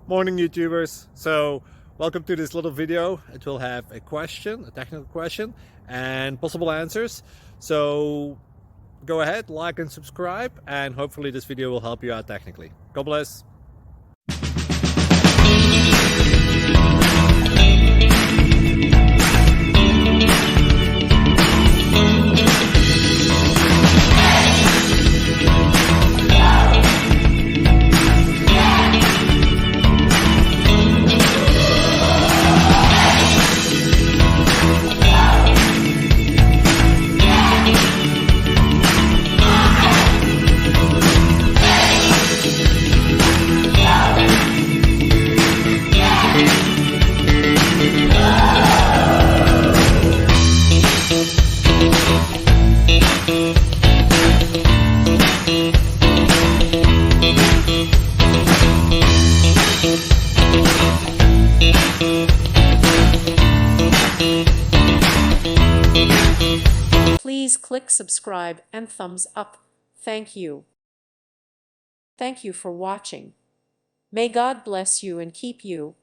Morning YouTubers. So welcome to this little video. It will have a question, a technical question, and possible answers. So go ahead, like and subscribe, and hopefully this video will help you out technically. God bless. Please click subscribe and thumbs up. Thank you. Thank you for watching. May God bless you and keep you.